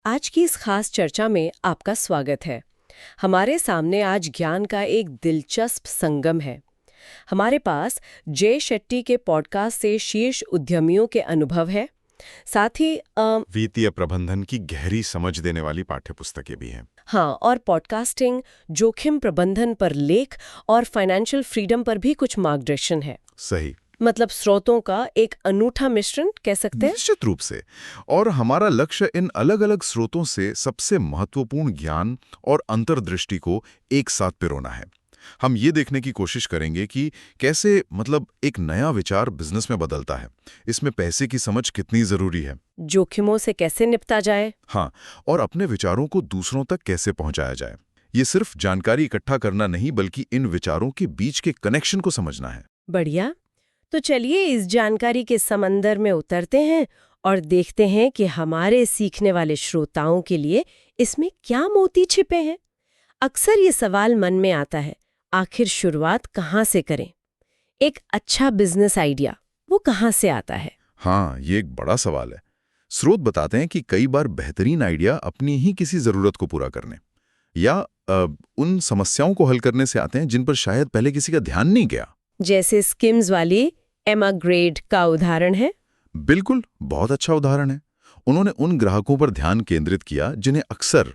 आज की इस खास चर्चा में आपका स्वागत है। हमारे सामने आज ज्ञान का एक दिलचस्प संगम है। हमारे पास जय शेट्टी के पॉडकास्ट से शीर्ष उद्यमियों के अनुभव है, साथ ही वित्तीय प्रबंधन की गहरी समझ देने वाली पाठ्यपुस्तकें भी हैं। हाँ, और पॉडकास्टिंग, जोखिम प्रबंधन पर लेख और फाइनेंशियल फ्रीडम पर भी कुछ मार्गदर्शन है। सही। मतलब स्रोतों का एक अनूठा मिश्रण कह सकते हैं। निश्चित रूप से। और हमारा लक्ष्य इन अलग-अलग स्रोतों से सबसे महत्वपूर्ण ज्ञान और अंतर्दृष्टि को एक साथ पिरोना है। हम ये देखने की कोशिश करेंगे कि कैसे एक नया विचार बिजनेस में बदलता है। इसमें पैसे की समझ कितनी जरूरी है, जोखिमों से कैसे निपटा जाए। हाँ, और अपने विचारों को दूसरों तक कैसे पहुंचाया जाए। ये सिर्फ जानकारी इकट्ठा करना नहीं, बल्कि इन विचारों के बीच के कनेक्शन को समझना है। बढ़िया। तो चलिए इस जानकारी के समंदर में उतरते हैं और देखते हैं कि हमारे सीखने वाले श्रोताओं के लिए इसमें क्या मोती छिपे हैं। अक्सर ये सवाल मन में आता है, आखिर शुरुआत कहाँ से करें? एक अच्छा बिजनेस आइडिया वो कहाँ से आता है? हाँ, ये एक बड़ा सवाल है। स्रोत बताते हैं कि कई बार बेहतरीन आइडिया अपनी ही किसी जरूरत को पूरा करने या उन समस्याओं को हल करने से आते हैं जिन पर शायद पहले किसी का ध्यान नहीं गया। जैसे स्किम्स वाली एमा ग्रेड का उदाहरण है। बिल्कुल, बहुत अच्छा उदाहरण है। उन्होंने उन ग्राहकों पर ध्यान केंद्रित किया जिन्हें अक्सर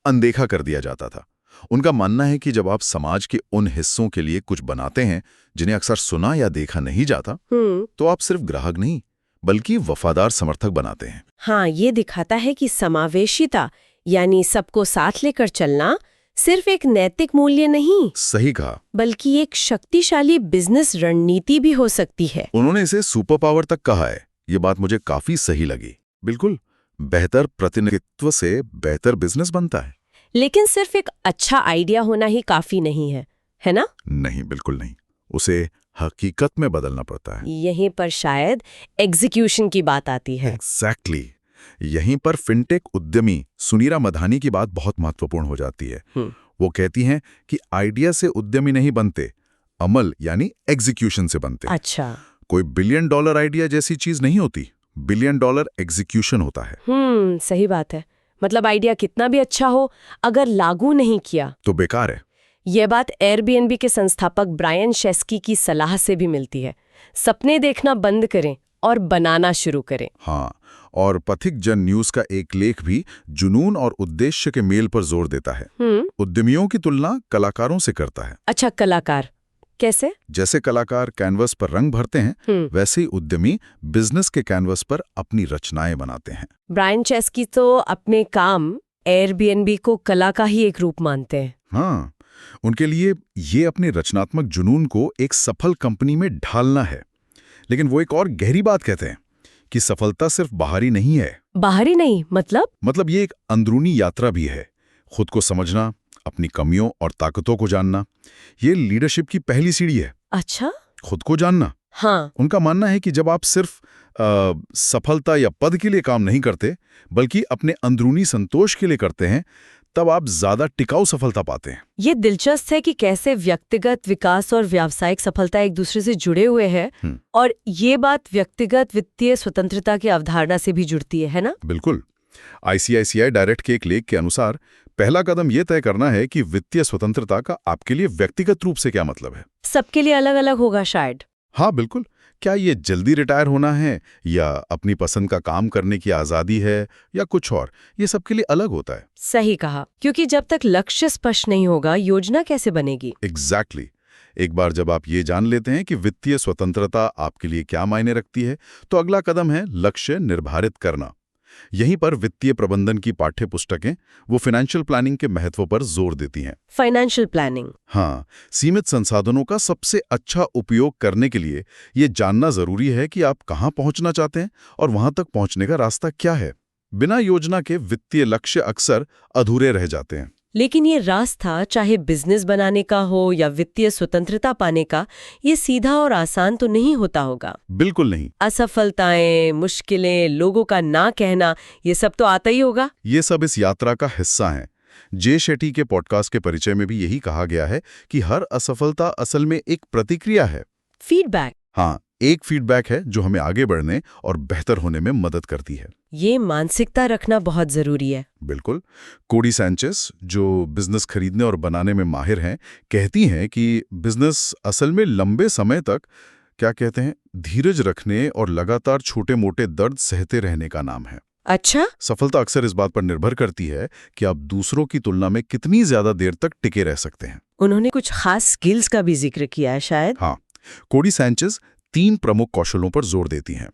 अनदेखा कर दिया जाता था। उनका मानना है कि जब आप समाज के उन हिस्सों के लिए कुछ बनाते हैं जिन्हें अक्सर सुना या देखा नहीं जाता, तो आप सिर्फ ग्राहक नहीं बल्कि वफादार समर्थक बनाते हैं। हाँ, ये दिखाता है कि समावेशिता यानी सबको साथ लेकर चलना सिर्फ एक नैतिक मूल्य नहीं, सही कहा, बल्कि एक शक्तिशाली बिजनेस रणनीति भी हो सकती है। उन्होंने इसे सुपर पावर तक कहा है। ये बात मुझे काफी सही लगी। बिल्कुल, बेहतर प्रतिनिधित्व से बेहतर बिजनेस बनता है। लेकिन सिर्फ एक अच्छा आइडिया होना ही काफी नहीं है ना? नहीं, बिल्कुल नहीं। उसे हकीकत में बदलना पड़ता है। यहीं पर शायद एग्जीक्यूशन की बात आती है। एग्जैक्टली। यहीं पर फिनटेक उद्यमी सुनीरा मधानी की बात बहुत महत्वपूर्ण हो जाती है। वो कहती हैं कि आइडिया से उद्यमी नहीं बनते, अमल यानी एग्जीक्यूशन से बनते। अच्छा। कोई $1 बिलियन आइडिया जैसी चीज नहीं होती, $1 बिलियन एग्जीक्यूशन होता है। सही बात है। मतलब आइडिया कितना भी अच्छा हो, अगर लागू नहीं किया तो बेकार है। यह बात एयरबीएनबी के संस्थापक ब्रायन शेस्की की सलाह से भी मिलती है। सपने देखना बंद करें और बनाना शुरू करें। हाँ, और पथिक जन न्यूज का एक लेख भी जुनून और उद्देश्य के मेल पर जोर देता है। उद्यमियों की तुलना कलाकारों से करता है। अच्छा, कलाकार कैसे? जैसे कलाकार कैनवस पर रंग भरते हैं, वैसे ही उद्यमी बिजनेस के कैनवस पर अपनी रचनाएं बनाते हैं। ब्रायन चेस्की तो अपने काम एयरबीएनबी को कला का ही एक रूप मानते हैं। हाँ, उनके लिए ये अपने रचनात्मक जुनून को एक सफल कंपनी में ढालना है। लेकिन वो एक और गहरी बात कहते हैं कि सफलता सिर्फ बाहरी नहीं है। बाहरी नहीं मतलब ये एक अंदरूनी यात्रा भी है। खुद को समझना, अपनी कमियों और ताकतों को जानना, ये लीडरशिप की पहली सीढ़ी है। अच्छा, खुद को जानना। हाँ। उनका मानना है कि जब आप सिर्फ सफलता या पद के लिए काम नहीं करते, बल्कि अपने अंदरूनी संतोष के लिए करते हैं, तब आप ज्यादा टिकाऊ सफलता पाते हैं। ये दिलचस्प है कि कैसे व्यक्तिगत विकास और व्यावसायिक सफलता एक दूसरे से जुड़े हुए हैं। और ये बात व्यक्तिगत वित्तीय स्वतंत्रता की अवधारणा से भी जुड़ती है ना? बिल्कुल। ICICI डायरेक्ट के एक लेख के अनुसार पहला कदम यह तय करना है कि वित्तीय स्वतंत्रता का आपके लिए व्यक्तिगत रूप से क्या मतलब है। सबके लिए अलग अलग होगा शायद। हाँ, बिल्कुल। क्या ये जल्दी रिटायर होना है, या अपनी पसंद का काम करने की आज़ादी है, या कुछ और, ये सबके लिए अलग होता है। सही कहा, क्योंकि जब तक लक्ष्य स्पष्ट नहीं होगा, योजना कैसे बनेगी? एग्जैक्टली। एक बार जब आप ये जान लेते हैं कि वित्तीय स्वतंत्रता आपके लिए क्या मायने रखती है, तो अगला कदम है लक्ष्य निर्धारित करना। यहीं पर वित्तीय प्रबंधन की पाठ्य पुस्तकें वो फाइनेंशियल प्लानिंग के महत्व पर जोर देती हैं। Financial planning. हाँ, सीमित संसाधनों का सबसे अच्छा उपयोग करने के लिए ये जानना जरूरी है कि आप कहाँ पहुंचना चाहते हैं और वहां तक पहुंचने का रास्ता क्या है। बिना योजना के वित्तीय लक्ष्य अक्सर अधूरे रह जाते हैं। लेकिन ये रास्ता चाहे बिजनेस बनाने का हो या वित्तीय स्वतंत्रता पाने का, ये सीधा और आसान तो नहीं होता होगा। बिल्कुल नहीं। असफलताएं, मुश्किलें, लोगों का ना कहना, ये सब तो आता ही होगा। ये सब इस यात्रा का हिस्सा हैं। जे शेट्टी के पॉडकास्ट के परिचय में भी यही कहा गया है कि हर असफलता असल में एक प्रतिक्रिया है। फीडबैक। हाँ, एक फीडबैक है जो हमें आगे बढ़ने और बेहतर होने में मदद करती है। ये मानसिकता रखना बहुत जरूरी है। बिल्कुल। कोडी सैंचेस, जो बिजनेस खरीदने और बनाने में माहिर हैं, कहती हैं कि बिजनेस असल में लंबे समय तक क्या कहते हैं, धीरज रखने और लगातार छोटे-मोटे दर्द सहते रहने का नाम है। अच्छा। सफलता अक्सर इस बात पर निर्भर करती है कि आप दूसरों की तुलना में कितनी ज्यादा देर तक टिके रह सकते हैं। उन्होंने कुछ खास स्किल्स का भी जिक्र किया है शायद। हाँ, कोडी सैंचेस 3 प्रमुख कौशलों पर जोर देती हैं।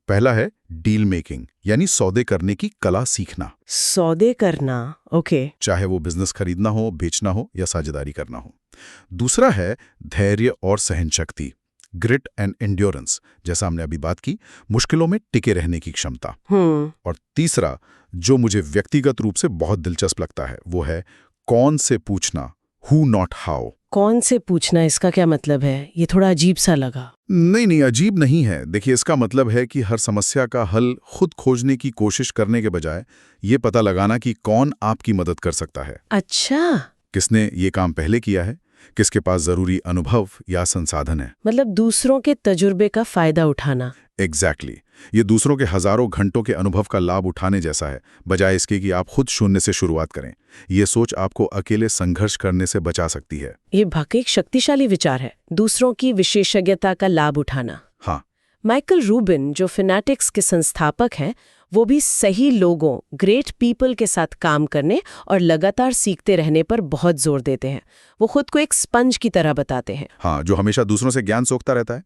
पहला है डील मेकिंग, यानी सौदे करने की कला सीखना। सौदे करना, ओके। चाहे वो बिजनेस खरीदना हो, बेचना हो या साझेदारी करना हो। दूसरा है धैर्य और सहनशक्ति, ग्रिट एंड एंड्योरेंस, जैसा हमने अभी बात की, मुश्किलों में टिके रहने की क्षमता। और तीसरा, जो मुझे व्यक्तिगत रूप से बहुत दिलचस्प लगता है, वो है कौन से पूछना, हु नॉट हाउ। कौन से पूछना, इसका क्या मतलब है? ये थोड़ा अजीब सा लगा। नहीं, अजीब नहीं है। देखिए, इसका मतलब है कि हर समस्या का हल खुद खोजने की कोशिश करने के बजाय ये पता लगाना कि कौन आपकी मदद कर सकता है। अच्छा। किसने ये काम पहले किया है, किसके पास जरूरी अनुभव या संसाधन है। मतलब दूसरों के तजुर्बे का फायदा उठाना। एग्जैक्टली। ये दूसरों के हजारों घंटों के अनुभव का लाभ उठाने जैसा है, बजाय इसके कि आप खुद शून्य से शुरुआत करें। ये सोच आपको अकेले संघर्ष करने से बचा सकती है। ये वाकई एक शक्तिशाली विचार है, दूसरों की विशेषज्ञता का लाभ उठाना। हाँ। माइकल रूबिन, जो फिनेटिक्स के संस्थापक हैं, वो भी सही लोगों, ग्रेट पीपल के साथ काम करने और लगातार सीखते रहने पर बहुत जोर देते हैं। वो खुद को एक स्पंज की तरह बताते हैं। हाँ, जो हमेशा दूसरों से ज्ञान सोखता रहता है।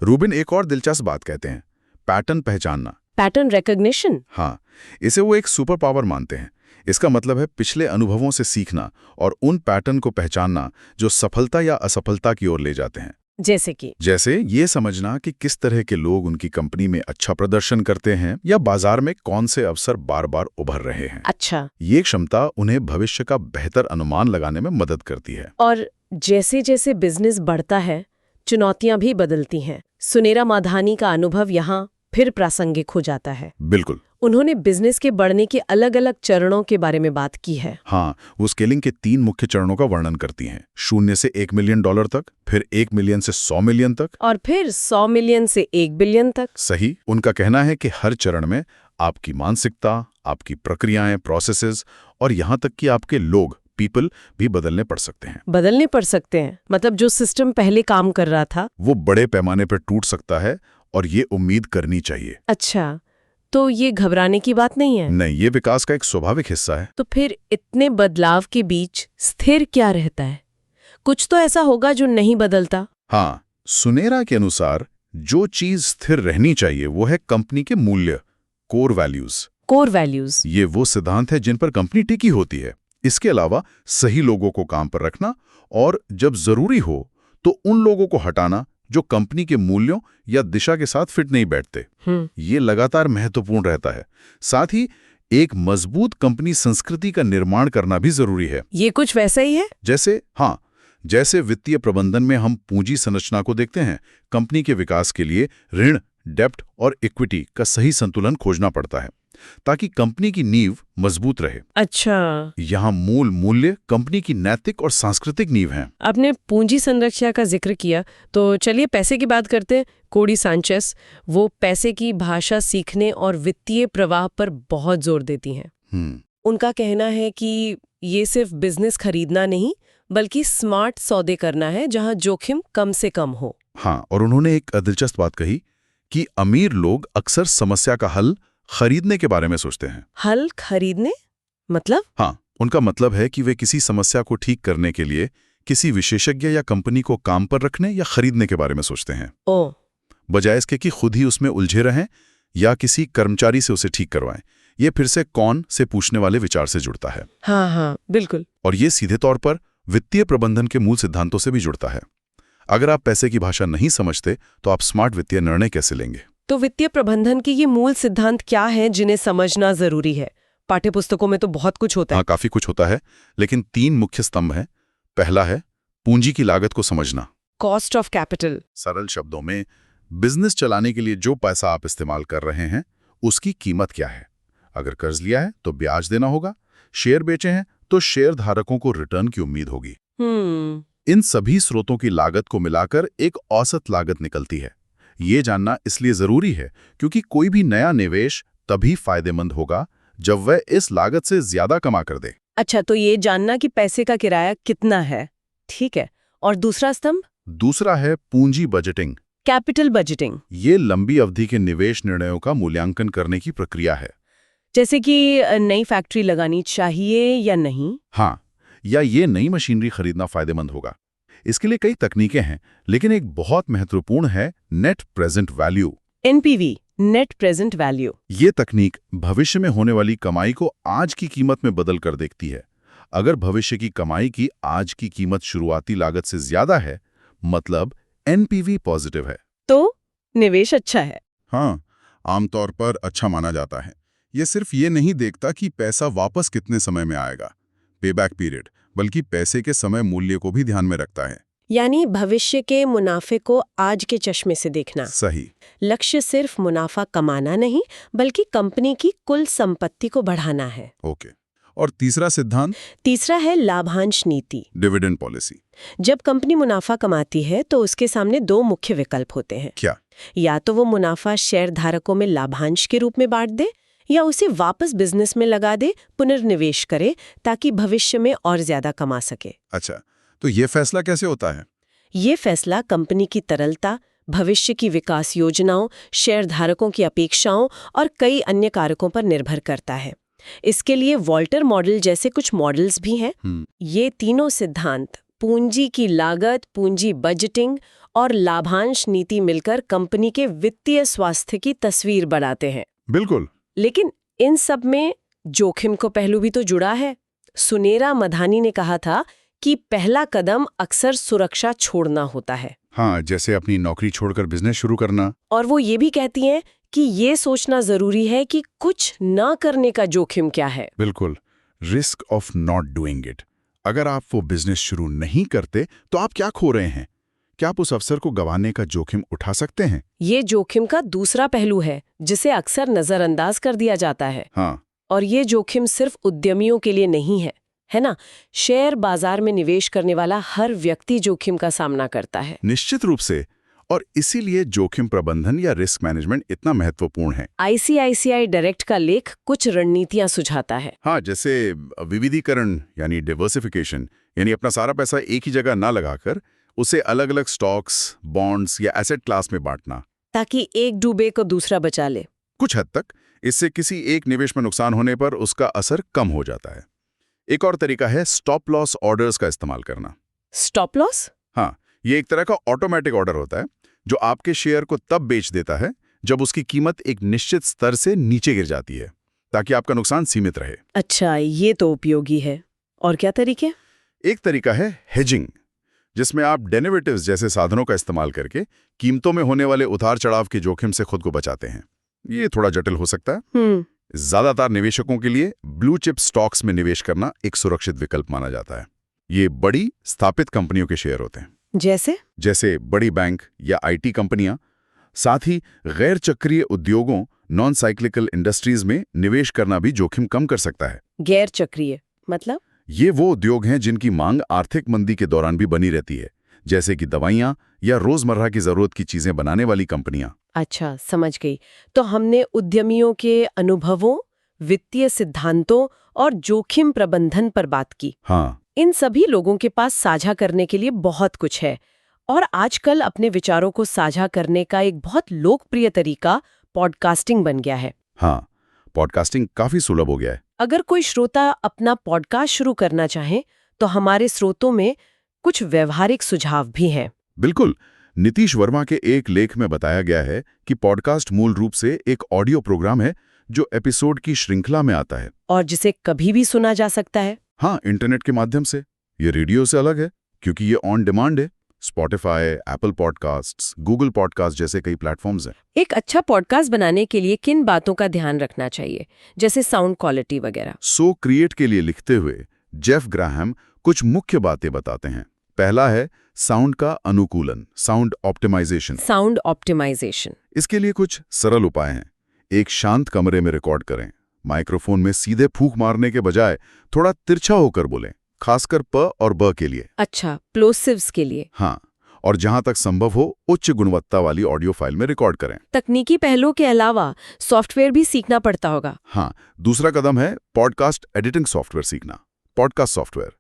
रूबिन एक और दिलचस्प बात कहते हैं, पैटर्न पहचानना। Pattern recognition. हाँ, इसे वो एक सुपर पावर मानते हैं। इसका मतलब है पिछले अनुभवों से सीखना और उन पैटर्न को पहचानना जो सफलता या असफलता की ओर ले जाते हैं। जैसे ये समझना कि किस तरह के लोग उनकी कंपनी में अच्छा प्रदर्शन करते हैं या बाजार में कौन से अवसर बार बार उभर रहे हैं। अच्छा। ये क्षमता उन्हें भविष्य का बेहतर अनुमान लगाने में मदद करती है। और जैसे जैसे बिजनेस बढ़ता है, चुनौतियां भी बदलती हैं। सुनेरा माधानी का अनुभव यहाँ फिर प्रासंगिक हो जाता है। बिल्कुल। उन्होंने बिजनेस के बढ़ने के अलग अलग चरणों के बारे में बात की है। हाँ, वो स्केलिंग के 3 मुख्य चरणों का वर्णन करती हैं। 0 से $1 मिलियन तक, फिर 1 मिलियन से 100 मिलियन तक, और फिर 100 मिलियन से 1 बिलियन तक। सही। उनका कहना है कि हर चरण में आपकी मानसिकता, आपकी प्रक्रियाएं, प्रोसेसेस और यहाँ तक कि आपके लोग, पीपल भी बदलने पड़ सकते हैं। मतलब जो सिस्टम पहले काम कर रहा था वो बड़े पैमाने पर टूट सकता है, और ये उम्मीद करनी चाहिए। अच्छा, तो ये घबराने की बात नहीं है? नहीं, ये विकास का एक स्वाभाविक हिस्सा है। तो फिर इतने बदलाव के बीच स्थिर क्या रहता है? कुछ तो ऐसा होगा जो नहीं बदलता। हाँ, सुनेरा के अनुसार जो चीज स्थिर रहनी चाहिए वो है कंपनी के मूल्य, कोर वैल्यूज। ये वो सिद्धांत है जिन पर कंपनी टिकी होती है। इसके अलावा सही लोगों को काम पर रखना और जब जरूरी हो तो उन लोगों को हटाना जो कंपनी के मूल्यों या दिशा के साथ फिट नहीं बैठते। ये लगातार महत्वपूर्ण रहता है। साथ ही एक मजबूत कंपनी संस्कृति का निर्माण करना भी जरूरी है। ये कुछ वैसा ही है जैसे वित्तीय प्रबंधन में हम पूंजी संरचना को देखते हैं। कंपनी के विकास के लिए ऋण, डेब्ट और इक्विटी का सही संतुलन खोजना पड़ता है ताकि कंपनी की नींव मजबूत रहे। अच्छा। यहाँ मूल मूल्य कंपनी की नैतिक और सांस्कृतिक नींव हैं। आपने पूंजी संरचना का जिक्र किया, तो चलिए पैसे की बात करते हैं। कोडी सैंचेस वो पैसे की भाषा सीखने और वित्तीय प्रवाह पर बहुत जोर देती हैं। उनका कहना है कि ये सिर्फ बिजनेस खरीदना नहीं, बल्कि स्मार्ट सौदे करना है जहां जोखिम कम से कम हो। हाँ, और उन्होंने एक दिलचस्प बात कही कि अमीर लोग अक्सर समस्या का हल खरीदने के बारे में सोचते हैं। हल खरीदने मतलब? हाँ, उनका मतलब है कि वे किसी समस्या को ठीक करने के लिए किसी विशेषज्ञ या कंपनी को काम पर रखने या खरीदने के बारे में सोचते हैं, बजाय इसके कि खुद ही उसमें उलझे रहें या किसी कर्मचारी से उसे ठीक करवाएं। ये फिर से कौन से पूछने वाले विचार से जुड़ता है। हाँ, बिल्कुल। और ये सीधे तौर पर वित्तीय प्रबंधन के मूल सिद्धांतों से भी जुड़ता है। अगर आप पैसे की भाषा नहीं समझते तो आप स्मार्ट वित्तीय निर्णय कैसे लेंगे? तो वित्तीय प्रबंधन के ये मूल सिद्धांत क्या हैं जिन्हें समझना जरूरी है? पाठ्यपुस्तकों में तो बहुत कुछ होता है। हाँ, काफी कुछ होता है, लेकिन 3 मुख्य स्तंभ हैं। पहला है पूंजी की लागत को समझना, कॉस्ट ऑफ कैपिटल। सरल शब्दों में, बिजनेस चलाने के लिए जो पैसा आप इस्तेमाल कर रहे हैं उसकी कीमत क्या है। अगर कर्ज लिया है तो ब्याज देना होगा, शेयर बेचे हैं तो शेयर धारकों को रिटर्न की उम्मीद होगी। इन सभी स्रोतों की लागत को मिलाकर एक औसत लागत निकलती है। ये जानना इसलिए जरूरी है क्योंकि कोई भी नया निवेश तभी फायदेमंद होगा जब वह इस लागत से ज्यादा कमा कर दे। अच्छा, तो ये जानना कि पैसे का किराया कितना है, ठीक है। और दूसरा स्तंभ? दूसरा है पूंजी बजटिंग। Capital budgeting. ये लंबी अवधि के निवेश निर्णयों का मूल्यांकन करने की प्रक्रिया है। जैसे कि नई फैक्ट्री लगानी चाहिए या नहीं? हाँ, या ये नई मशीनरी खरीदना फायदेमंद होगा। इसके लिए कई तकनीकें हैं, लेकिन एक बहुत महत्वपूर्ण है net present value, NPV, net present value. ये तकनीक भविष्य में होने वाली कमाई को आज की कीमत में बदल कर देखती है। अगर भविष्य की कमाई की आज की कीमत शुरुआती लागत से ज्यादा है, मतलब एनपीवी पॉजिटिव है, तो निवेश अच्छा है। हाँ, आमतौर पर अच्छा माना जाता है। ये सिर्फ ये नहीं देखता कि पैसा वापस कितने समय में आएगा, पेबैक पीरियड, बल्कि पैसे के समय मूल्य को भी ध्यान में रखता है। यानी भविष्य के मुनाफे को आज के चश्मे से देखना। सही। लक्ष्य सिर्फ मुनाफा कमाना नहीं, बल्कि कंपनी की कुल संपत्ति को बढ़ाना है। ओके। और तीसरा सिद्धांत? तीसरा है लाभांश नीति, डिविडेंड पॉलिसी। जब कंपनी मुनाफा कमाती है तो उसके सामने दो मुख्य विकल्प होते हैं। क्या? या तो वो मुनाफा शेयर धारकों में लाभांश के रूप में बांट दे, या उसे वापस बिजनेस में लगा दे, पुनर्निवेश करे, ताकि भविष्य में और ज्यादा कमा सके। अच्छा, तो ये फैसला कैसे होता है? ये फैसला कंपनी की तरलता, भविष्य की विकास योजनाओं, शेयर धारकों की अपेक्षाओं और कई अन्य कारकों पर निर्भर करता है। इसके लिए वॉल्टर मॉडल जैसे कुछ मॉडल्स भी हैं। ये तीनों सिद्धांत, पूंजी की लागत, पूंजी बजटिंग और लाभांश नीति मिलकर कंपनी के वित्तीय स्वास्थ्य की तस्वीर बनाते हैं। बिल्कुल। लेकिन इन सब में जोखिम को पहलू भी तो जुड़ा है। सुनेरा मधानी ने कहा था कि पहला कदम अक्सर सुरक्षा छोड़ना होता है। हाँ, जैसे अपनी नौकरी छोड़कर बिजनेस शुरू करना। और वो ये भी कहती हैं कि ये सोचना जरूरी है कि कुछ ना करने का जोखिम क्या है। बिल्कुल, risk of not doing it. अगर आप वो बिजनेस शुरू नहीं करते तो आप क्या खो रहे हैं? क्या आप उस अवसर को गंवाने का जोखिम उठा सकते हैं? ये जोखिम का दूसरा पहलू है जिसे अक्सर नजरअंदाज कर दिया जाता है। हाँ। और ये जोखिम सिर्फ उद्यमियों के लिए नहीं है ना? शेयर बाजार में निवेश करने वाला हर व्यक्ति जोखिम का सामना करता है। निश्चित रूप से। और इसीलिए जोखिम प्रबंधन या रिस्क मैनेजमेंट इतना महत्वपूर्ण है। ICICI डायरेक्ट का लेख कुछ रणनीतियां सुझाता है। हाँ, जैसे विविधीकरण यानी डिवर्सिफिकेशन, यानी अपना सारा पैसा एक ही जगह ना लगाकर उसे अलग अलग स्टॉक्स, बॉन्ड्स या एसेट क्लास में बांटना, ताकि एक डूबे को दूसरा बचा ले। कुछ हद तक इससे किसी एक निवेश में नुकसान होने पर उसका असर कम हो जाता है। एक और तरीका है स्टॉप लॉस ऑर्डर्स का इस्तेमाल करना। Stop loss? हाँ, ये एक तरह का ऑटोमेटिक ऑर्डर होता है जो आपके शेयर को तब बेच देता है जब उसकी कीमत एक निश्चित स्तर से नीचे गिर जाती है, ताकि आपका नुकसान सीमित रहे। अच्छा, ये तो उपयोगी है। और क्या तरीके? एक तरीका है हेजिंग, जिसमें आप डेरिवेटिव्स जैसे साधनों का इस्तेमाल करके कीमतों में होने वाले उतार चढ़ाव के जोखिम से खुद को बचाते हैं। ये थोड़ा जटिल हो सकता है। ज्यादातर निवेशकों के लिए ब्लू चिप स्टॉक्स में निवेश करना एक सुरक्षित विकल्प माना जाता है। ये बड़ी स्थापित कंपनियों के शेयर होते हैं, जैसे बड़ी बैंक या IT कंपनियां। साथ ही गैर चक्रीय उद्योगों, नॉन साइक्लिकल इंडस्ट्रीज में निवेश करना भी जोखिम कम कर सकता है। गैर चक्रीय मतलब? ये वो उद्योग हैं जिनकी मांग आर्थिक मंदी के दौरान भी बनी रहती है, जैसे कि दवाइयां या रोजमर्रा की जरूरत की चीजें बनाने वाली कंपनियां। अच्छा, समझ गई। तो हमने उद्यमियों के अनुभवों, वित्तीय सिद्धांतों और जोखिम प्रबंधन पर बात की। हाँ, इन सभी लोगों के पास साझा करने के लिए बहुत कुछ है। और आजकल अपने विचारों को साझा करने का एक बहुत लोकप्रिय तरीका पॉडकास्टिंग बन गया है। हाँ, पॉडकास्टिंग काफी सुलभ हो गया है। अगर कोई श्रोता अपना पॉडकास्ट शुरू करना चाहे तो हमारे स्रोतों में कुछ व्यवहारिक सुझाव भी हैं। बिल्कुल। नीतीश वर्मा के एक लेख में बताया गया है कि पॉडकास्ट मूल रूप से एक ऑडियो प्रोग्राम है जो एपिसोड की श्रृंखला में आता है और जिसे कभी भी सुना जा सकता है। हाँ, इंटरनेट के माध्यम से। ये रेडियो से अलग है क्योंकि ये ऑन डिमांड है। Spotify, Apple podcasts, Google podcast जैसे कई प्लेटफॉर्म्स हैं। एक अच्छा पॉडकास्ट बनाने के लिए किन बातों का ध्यान रखना चाहिए, जैसे साउंड क्वालिटी वगैरह? सो क्रिएट के लिए लिखते हुए जेफ ग्राहम कुछ मुख्य बातें बताते हैं। पहला है साउंड का अनुकूलन, साउंड ऑप्टिमाइजेशन। Sound optimisation. इसके लिए कुछ सरल उपाय हैं। एक शांत कमरे में रिकॉर्ड करें। माइक्रोफोन में सीधे फूंक मारने के बजाय थोड़ा तिरछा होकर बोलें, खासकर प और ब के लिए। अच्छा, प्लोसिव्स के लिए। हाँ, और जहां तक संभव हो उच्च गुणवत्ता वाली ऑडियो फाइल में रिकॉर्ड करें। तकनीकी पहलुओं के अलावा सॉफ्टवेयर भी सीखना पड़ता होगा। हाँ, दूसरा कदम है पॉडकास्ट एडिटिंग सॉफ्टवेयर सीखना, पॉडकास्ट सॉफ्टवेयर।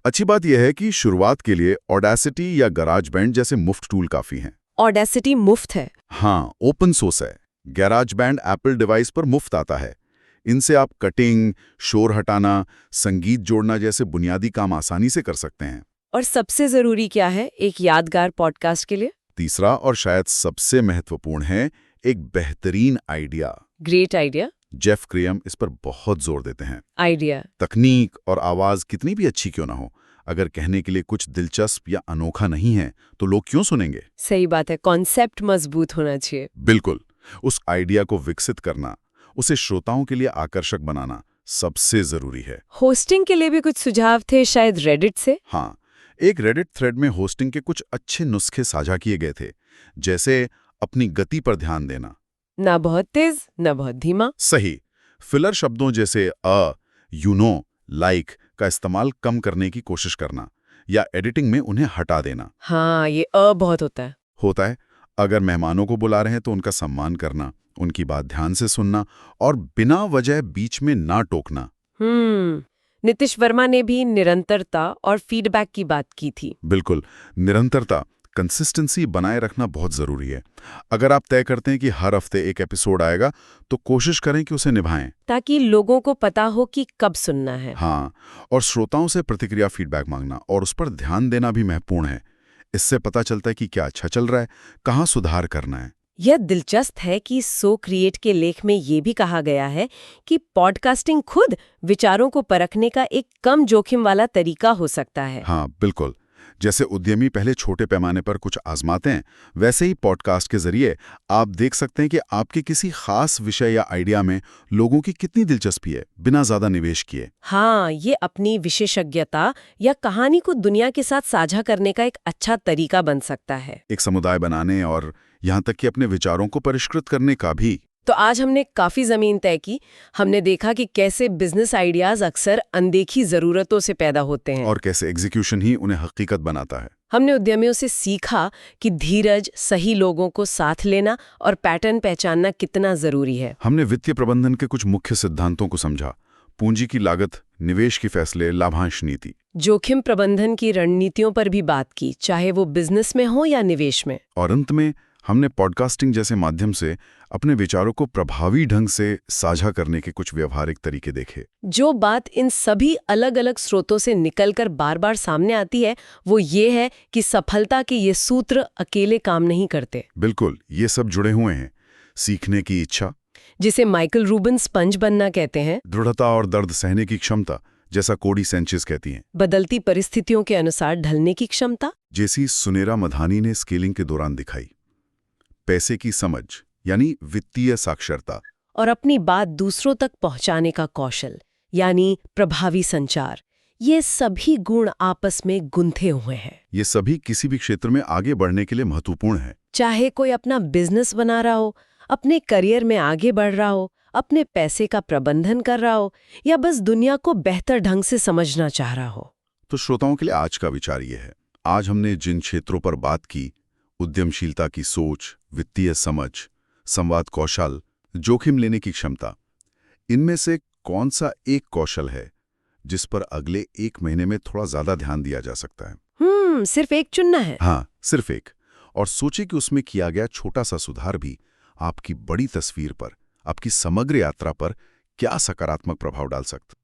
अच्छी बात यह है कि शुरुआत के लिए ऑडेसिटी या गैराजबैंड जैसे मुफ्त टूल काफी हैं। ऑडेसिटी मुफ्त है? हाँ, ओपन सोर्स है। गैराजबैंड एप्पल डिवाइस पर मुफ्त आता है। इनसे आप कटिंग, शोर हटाना, संगीत जोड़ना जैसे बुनियादी काम आसानी से कर सकते हैं। और सबसे जरूरी क्या है एक यादगार पॉडकास्ट के लिए? तीसरा और शायद सबसे महत्वपूर्ण है एक बेहतरीन idea. Great idea. Jeff cream इस पर बहुत जोर देते हैं। आइडिया। तकनीक और आवाज कितनी भी अच्छी क्यों ना हो, अगर कहने के लिए कुछ दिलचस्प या अनोखा नहीं है तो लोग क्यों सुनेंगे? सही बात है, कॉन्सेप्ट मजबूत होना चाहिए। बिल्कुल। उस आइडिया को विकसित करना, उसे श्रोताओं के लिए आकर्षक बनाना सबसे जरूरी है। होस्टिंग के लिए भी कुछ सुझाव थे शायद रेडिट से? हाँ, एक रेडिट थ्रेड में होस्टिंग के कुछ अच्छे नुस्खे साझा किए गए थे, जैसे अपनी गति पर ध्यान देना, ना बहुत तेज ना बहुत धीमा। सही। फिलर शब्दों जैसे यू नो, लाइक का इस्तेमाल कम करने की कोशिश करना या एडिटिंग में उन्हें हटा देना। हाँ, ये बहुत होता है। अगर मेहमानों को बुला रहे हैं तो उनका सम्मान करना, उनकी बात ध्यान से सुनना और बिना वजह बीच में ना टोकना। नीतीश वर्मा ने भी निरंतरता और फीडबैक की बात की थी। बिल्कुल, निरंतरता, कंसिस्टेंसी बनाए रखना बहुत जरूरी है। अगर आप तय करते हैं कि हर हफ्ते एक एपिसोड आएगा तो कोशिश करें कि उसे निभाएं, ताकि लोगों को पता हो कि कब सुनना है। हाँ, और श्रोताओं से प्रतिक्रिया फीडबैक मांगना और उस पर ध्यान देना भी महत्वपूर्ण है। इससे पता चलता है कि क्या अच्छा चल रहा है, कहाँ सुधार करना है। यह दिलचस्प है कि सो क्रिएट के लेख में ये भी कहा गया है कि पॉडकास्टिंग खुद विचारों को परखने का एक कम जोखिम वाला तरीका हो सकता है। हाँ, बिल्कुल। जैसे उद्यमी पहले छोटे पैमाने पर कुछ आजमाते हैं, वैसे ही पॉडकास्ट के जरिए आप देख सकते हैं कि आपके किसी खास विषय या आइडिया में लोगों की कितनी दिलचस्पी है, बिना ज्यादा निवेश किए। हाँ, ये अपनी विशेषज्ञता या कहानी को दुनिया के साथ साझा करने का एक अच्छा तरीका बन सकता है। एक समुदाय बनाने और यहाँ तक कि अपने विचारों को परिष्कृत करने का भी। तो आज हमने काफी जमीन तय की। हमने देखा कि कैसे बिजनेस आइडियाज अक्सर अनदेखी जरूरतों से पैदा होते हैं और कैसे एग्जीक्यूशन ही उन्हें हकीकत बनाता है। हमने उद्यमियों से सीखा कि धीरज, सही लोगों को साथ लेना और पैटर्न पहचानना कितना जरूरी है। हमने वित्तीय प्रबंधन के कुछ मुख्य सिद्धांतों को समझा, पूंजी की लागत, निवेश के फैसले, लाभांश नीति, जोखिम प्रबंधन की रणनीतियों पर भी बात की, चाहे वो बिजनेस में हो या निवेश में। और अंत में हमने पॉडकास्टिंग जैसे माध्यम से अपने विचारों को प्रभावी ढंग से साझा करने के कुछ व्यवहारिक तरीके देखे। जो बात इन सभी अलग अलग स्रोतों से निकलकर बार बार सामने आती है वो ये है कि सफलता के ये सूत्र अकेले काम नहीं करते। बिल्कुल, ये सब जुड़े हुए हैं। सीखने की इच्छा, जिसे माइकल रूबिन स्पंज बनना कहते हैं, दृढ़ता और दर्द सहने की क्षमता, जैसा कोडी सेंचेज कहती हैं, बदलती परिस्थितियों के अनुसार ढलने की क्षमता, जैसी सुनेरा मधानी ने स्केलिंग के दौरान दिखाई, पैसे की समझ यानी वित्तीय साक्षरता, और अपनी बात दूसरों तक पहुंचाने का कौशल यानी प्रभावी संचार। ये सभी गुण आपस में गुंथे हुए हैं। ये सभी किसी भी क्षेत्र में आगे बढ़ने के लिए महत्वपूर्ण है। चाहे कोई अपना बिजनेस बना रहा हो, अपने करियर में आगे बढ़ रहा हो, अपने पैसे का प्रबंधन कर रहा हो या बस दुनिया को बेहतर ढंग से समझना चाह रहा हो। तो श्रोताओं के लिए आज का विचार ये है, आज हमने जिन क्षेत्रों पर बात की, उद्यमशीलता की सोच, वित्तीय समझ, संवाद कौशल, जोखिम लेने की क्षमता, इनमें से कौन सा एक कौशल है जिस पर अगले 1 महीने में थोड़ा ज्यादा ध्यान दिया जा सकता है? सिर्फ एक चुनना है। हाँ, सिर्फ एक। और सोचे कि उसमें किया गया छोटा सा सुधार भी आपकी बड़ी तस्वीर पर, आपकी समग्र यात्रा पर क्या सकारात्मक प्रभाव डाल सकता।